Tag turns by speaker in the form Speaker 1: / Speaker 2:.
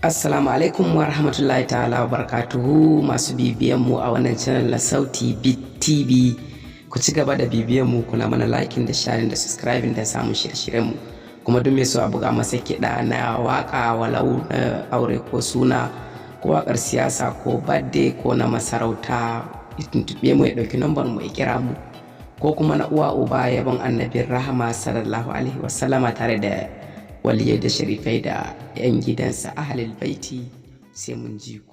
Speaker 1: Assalamu alaikum wa rahmatullahi ta'ala wa barakatuhu masu bibiyan mu a wannan channel na Sauti Beat TV. Ku ci gaba da bibiyan mu, kuna mana liking da sharing da subscribing da samun shirye-shiryen mu. Kuma duk mai so a buga masa kiɗa na waka walau na aure ko suna ko wakar siyasa ko birthday ko na masarauta, tuntube mu ya ɗauki number mu ya kira mu, ko kuma na uwa uba yabon annabin rahama sallallahu alaihi wasallama tare da waliyai da sharifai da 'yan gidansa ahlul baiti, sai mun ji ku.